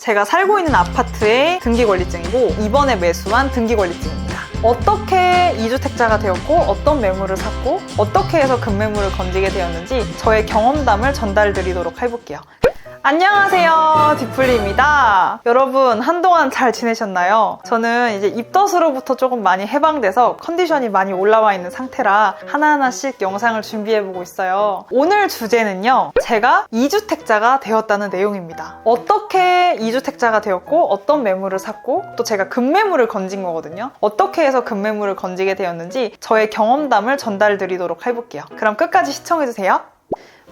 제가 살고 있는 아파트의 등기권리증이고 이번에 매수한 등기권리증입니다. 어떻게 2주택자가 되었고 어떤 매물을 샀고 어떻게 해서 급매물을 건지게 되었는지 저의 경험담을 전달드리도록 해볼게요. 안녕하세요, 디플리입니다. 여러분 한동안 잘 지내셨나요? 저는 이제 입덧으로부터 조금 많이 해방돼서 컨디션이 많이 올라와 있는 상태라 하나하나씩 영상을 준비해보고 있어요. 오늘 주제는요, 제가 2주택자가 되었다는 내용입니다. 어떻게 2주택자가 되었고 어떤 매물을 샀고 또 제가 급매물을 건진 거거든요. 어떻게 해서 급매물을 건지게 되었는지 저의 경험담을 전달드리도록 해볼게요. 그럼 끝까지 시청해주세요.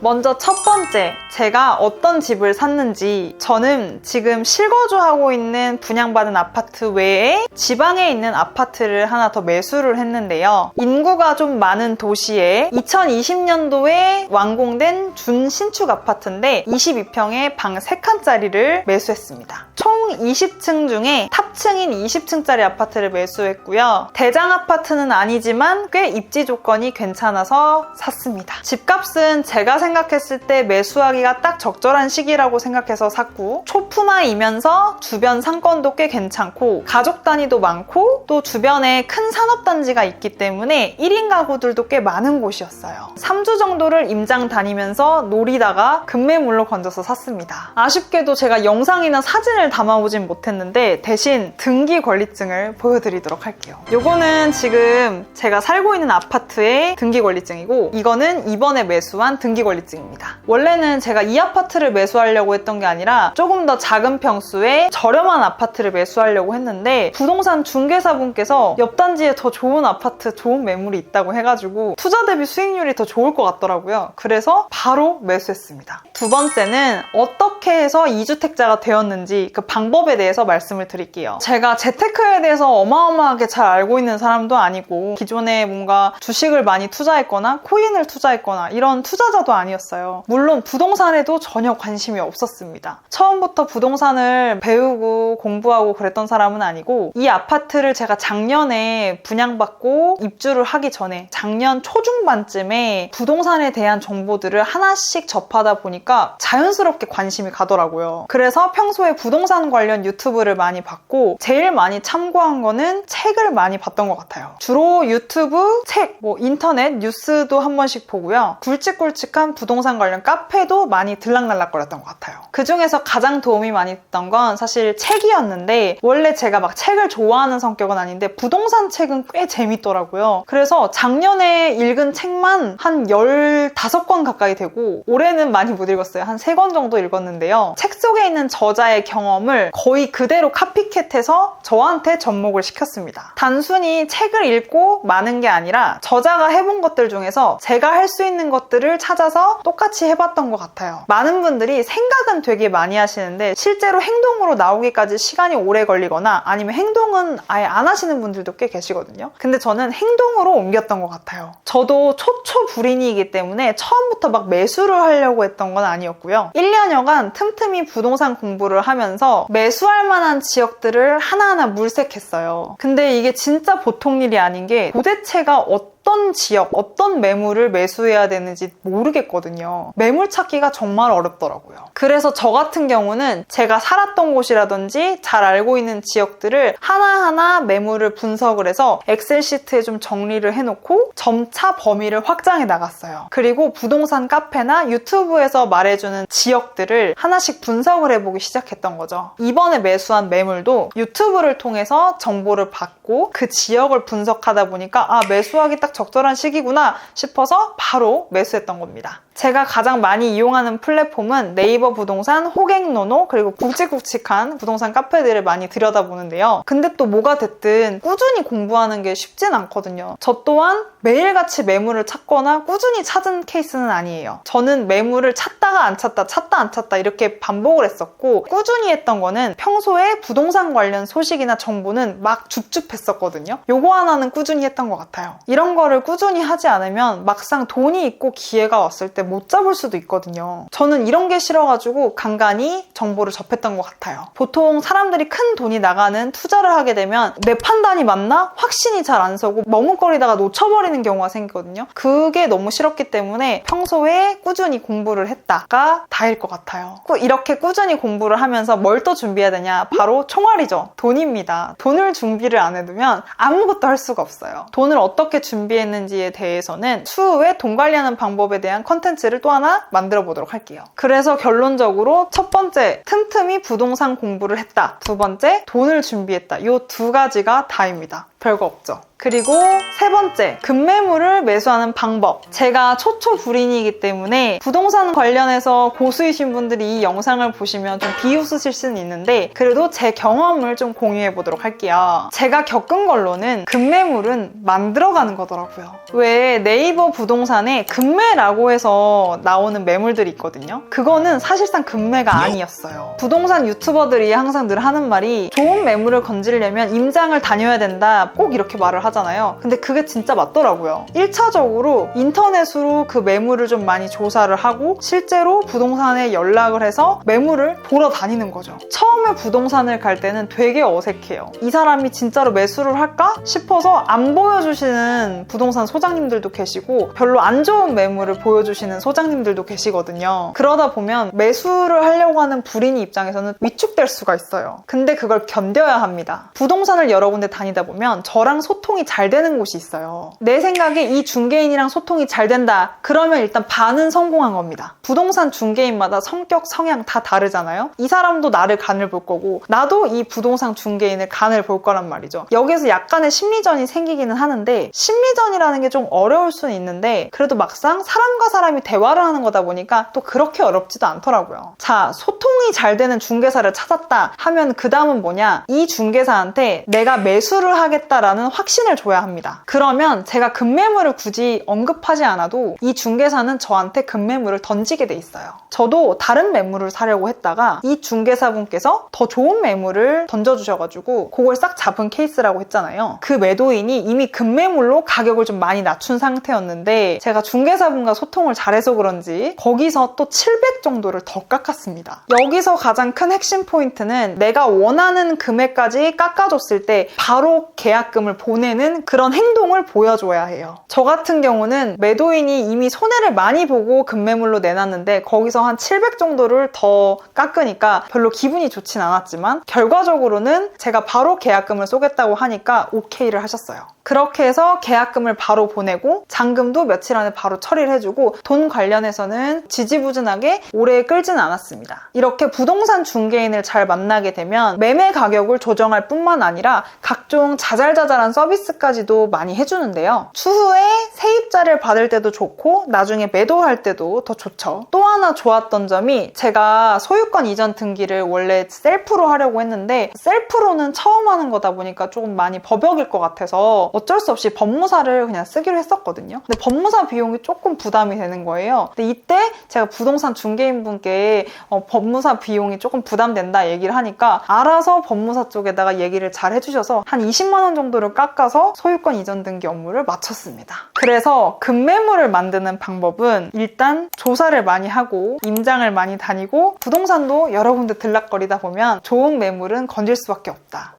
먼저 첫 번째, 제가 어떤 집을 샀는지. 저는 지금 실거주하고 있는 분양받은 아파트 외에 지방에 있는 아파트를 하나 더 매수를 했는데요. 인구가 좀 많은 도시에 2020년도에 완공된 준신축 아파트인데 22평에 방 3칸짜리를 매수했습니다. 총 20층 중에 탑층인 20층짜리 아파트를 매수했고요. 대장 아파트는 아니지만 꽤 입지 조건이 괜찮아서 샀습니다. 집값은 제가 생각했을 때 매수하기가 딱 적절한 시기라고 생각해서 샀고, 초품화이면서 주변 상권도 꽤 괜찮고 가족 단위도 많고 또 주변에 큰 산업단지가 있기 때문에 1인 가구들도 꽤 많은 곳이었어요. 3주 정도를 임장 다니면서 노리다가 급매물로 건져서 샀습니다. 아쉽게도 제가 영상이나 사진을 담아오진 못했는데 대신 등기권리증을 보여드리도록 할게요. 요거는 지금 제가 살고 있는 아파트의 등기권리증이고 이거는 이번에 매수한 등기권리증입니다. 원래는 제가 이 아파트를 매수하려고 했던 게 아니라 조금 더 작은 평수의 저렴한 아파트를 매수하려고 했는데 부동산 중개사분께서 옆 단지에 더 좋은 아파트, 좋은 매물이 있다고 해가지고 투자 대비 수익률이 더 좋을 것 같더라고요. 그래서 바로 매수했습니다. 두 번째는 어떻게 해서 2주택자가 되었는지 그 방법에 대해서 말씀을 드릴게요. 제가 재테크에 대해서 어마어마하게 잘 알고 있는 사람도 아니고 기존에 뭔가 주식을 많이 투자했거나 코인을 투자했거나 이런 투자자도 아니었어요. 물론 부동산에도 전혀 관심이 없었습니다. 처음부터 부동산을 배우고 공부하고 그랬던 사람은 아니고 이 아파트를 제가 작년에 분양받고 입주를 하기 전에 작년 초중반쯤에 부동산에 대한 정보들을 하나씩 접하다 보니까 자연스럽게 관심이 가더라고요. 그래서 평소에 부동산 관련 유튜브를 많이 봤고 제일 많이 참고한 거는 책을 많이 봤던 것 같아요. 주로 유튜브, 책, 인터넷 뉴스도 한 번씩 보고요. 굵직굵직한 부동산 관련 카페도 많이 들락날락거렸던 것 같아요. 그 중에서 가장 도움이 많이 됐던 건 사실 책이었는데 원래 제가 막 책을 좋아하는 성격은 아닌데 부동산 책은 꽤 재밌더라고요. 그래서 작년에 읽은 책만 한 15권 가까이 되고 올해는 많이 못 읽었어요. 한 3권 정도 읽었는데요. 책 속에 있는 저자의 경험을 거의 그대로 카피캣해서 저한테 접목을 시켰습니다. 단순히 책을 읽고 마는 게 아니라 저자가 해본 것들 중에서 제가 할 수 있는 것들을 찾아서 똑같이 해봤던 것 같아요. 많은 분들이 생각은 되게 많이 하시는데 실제로 행동으로 나오기까지 시간이 오래 걸리거나 아니면 행동은 아예 안 하시는 분들도 꽤 계시거든요. 근데 저는 행동으로 옮겼던 것 같아요. 저도 초초불인이기 때문에 처음부터 막 매수를 하려고 했던 건 아니었고요. 1년여간 틈틈이 부동산 공부를 하면서 매수할 만한 지역들을 하나하나 물색했어요. 근데 이게 진짜 보통 일이 아닌 게 도대체가 어떤 지역, 어떤 매물을 매수해야 되는지 모르겠거든요. 매물 찾기가 정말 어렵더라고요. 그래서 저 같은 경우는 제가 살았던 곳이라든지 잘 알고 있는 지역들을 하나하나 매물을 분석을 해서 엑셀 시트에 좀 정리를 해놓고 점차 범위를 확장해 나갔어요. 그리고 부동산 카페나 유튜브에서 말해주는 지역들을 하나씩 분석을 해보기 시작했던 거죠. 이번에 매수한 매물도 유튜브를 통해서 정보를 받고 그 지역을 분석하다 보니까 매수하기 딱 적절한 시기구나 싶어서 바로 매수했던 겁니다. 제가 가장 많이 이용하는 플랫폼은 네이버 부동산, 호갱노노, 그리고 굵직굵직한 부동산 카페들을 많이 들여다보는데요. 근데 또 뭐가 됐든 꾸준히 공부하는 게 쉽진 않거든요. 저 또한 매일같이 매물을 찾거나 꾸준히 찾은 케이스는 아니에요. 저는 매물을 찾다가 안 찾다, 찾다 안 찾다 이렇게 반복을 했었고 꾸준히 했던 거는 평소에 부동산 관련 소식이나 정보는 막 줍줍했었거든요. 요거 하나는 꾸준히 했던 것 같아요. 이런 거를 꾸준히 하지 않으면 막상 돈이 있고 기회가 왔을 때 때 못 잡을 수도 있거든요. 저는 이런 게 싫어가지고 간간히 정보를 접했던 것 같아요. 보통 사람들이 큰 돈이 나가는 투자를 하게 되면 내 판단이 맞나? 확신이 잘 안 서고 머뭇거리다가 놓쳐버리는 경우가 생기거든요. 그게 너무 싫었기 때문에 평소에 꾸준히 공부를 했다가 다일 것 같아요. 이렇게 꾸준히 공부를 하면서 뭘 또 준비해야 되냐? 바로 총알이죠. 돈입니다. 돈을 준비를 안 해두면 아무것도 할 수가 없어요. 돈을 어떻게 준비했는지에 대해서는 추후에 돈 관리하는 방법에 대한 컨텐츠를 또 하나 만들어 보도록 할게요. 그래서 결론적으로 첫 번째, 틈틈이 부동산 공부를 했다. 두 번째, 돈을 준비했다. 이 두 가지가 다입니다. 별거 없죠. 그리고 세 번째, 급매물을 매수하는 방법. 제가 초초불인이기 때문에 부동산 관련해서 고수이신 분들이 이 영상을 보시면 좀 비웃으실 수는 있는데 그래도 제 경험을 좀 공유해 보도록 할게요. 제가 겪은 걸로는 급매물은 만들어가는 거더라고요. 왜 네이버 부동산에 급매라고 해서 나오는 매물들이 있거든요. 그거는 사실상 급매가 아니었어요. 부동산 유튜버들이 항상 늘 하는 말이 좋은 매물을 건지려면 임장을 다녀야 된다. 꼭 이렇게 말을 하잖아요. 근데 그게 진짜 맞더라고요. 1차적으로 인터넷으로 그 매물을 좀 많이 조사를 하고 실제로 부동산에 연락을 해서 매물을 보러 다니는 거죠. 처음에 부동산을 갈 때는 되게 어색해요. 이 사람이 진짜로 매수를 할까 싶어서 안 보여주시는 부동산 소장님들도 계시고 별로 안 좋은 매물을 보여주시는 소장님들도 계시거든요. 그러다 보면 매수를 하려고 하는 불인이 입장에서는 위축될 수가 있어요. 근데 그걸 견뎌야 합니다. 부동산을 여러 군데 다니다 보면 저랑 소통이 잘 되는 곳이 있어요. 내 생각에 이 중개인이랑 소통이 잘 된다. 그러면 일단 반은 성공한 겁니다. 부동산 중개인마다 성격, 성향 다 다르잖아요. 이 사람도 나를 간을 볼 거고 나도 이 부동산 중개인을 간을 볼 거란 말이죠. 여기서 약간의 심리전이 생기기는 하는데 심리전이라는 게 좀 어려울 수는 있는데 그래도 막상 사람과 사람이 대화를 하는 거다 보니까 또 그렇게 어렵지도 않더라고요. 자, 소통이 잘 되는 중개사를 찾았다 하면 그 다음은 뭐냐? 이 중개사한테 내가 매수를 하겠다라는 확신을 줘야 합니다. 그러면 제가 급매물을 굳이 언급하지 않아도 이 중개사는 저한테 급매물을 던지게 돼 있어요. 저도 다른 매물을 사려고 했다가 이 중개사분께서 더 좋은 매물을 던져주셔가지고 그걸 싹 잡은 케이스라고 했잖아요. 그 매도인이 이미 급매물로 가격을 좀 많이 낮춘 상태였는데 제가 중개사분과 소통을 잘해서 그런지 거기서 또 700 정도를 더 깎았습니다. 여기서 가장 큰 핵심 포인트는 내가 원하는 금액까지 깎아줬을 때 바로 계약금을 보내는 그런 행동을 보여줘야 해요. 저 같은 경우는 매도인이 이미 손해를 많이 보고 급매물로 내놨는데 거기서 한 700 정도를 더 깎으니까 별로 기분이 좋진 않았지만 결과적으로는 제가 바로 계약금을 쏘겠다고 하니까 오케이를 하셨어요. 그렇게 해서 계약금을 바로 보내고 잔금도 며칠 안에 바로 처리를 해주고 돈 관련해서는 지지부진하게 오래 끌지는 않았습니다. 이렇게 부동산 중개인을 잘 만나게 되면 매매 가격을 조정할 뿐만 아니라 각종 자잘자잘한 서비스까지도 많이 해주는데요. 추후에 세입자를 받을 때도 좋고 나중에 매도할 때도 더 좋죠. 또 하나 좋았던 점이 제가 소유권 이전 등기를 원래 셀프로 하려고 했는데 셀프로는 처음 하는 거다 보니까 조금 많이 버벅일 것 같아서 어쩔 수 없이 법무사를 그냥 쓰기로 했었거든요. 근데 법무사 비용이 조금 부담이 되는 거예요. 근데 이때 제가 부동산 중개인분께 법무사 비용이 조금 부담된다 얘기를 하니까 알아서 법무사 쪽에다가 얘기를 잘 해주셔서 한 20만 원 정도를 깎아서 소유권 이전 등기 업무를 마쳤습니다. 그래서 급매물을 만드는 방법은 일단 조사를 많이 하고 임장을 많이 다니고 부동산도 여러 군데 들락거리다 보면 좋은 매물은 건질 수밖에 없다.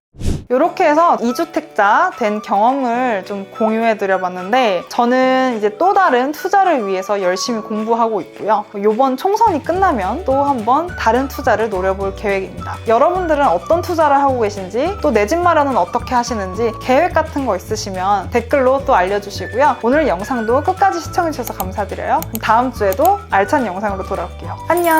이렇게 해서 2주택자 된 경험을 좀 공유해 드려봤는데 저는 이제 또 다른 투자를 위해서 열심히 공부하고 있고요. 이번 총선이 끝나면 또 한번 다른 투자를 노려볼 계획입니다. 여러분들은 어떤 투자를 하고 계신지 또 내 집 마련은 어떻게 하시는지 계획 같은 거 있으시면 댓글로 또 알려주시고요. 오늘 영상도 끝까지 시청해주셔서 감사드려요. 다음 주에도 알찬 영상으로 돌아올게요. 안녕!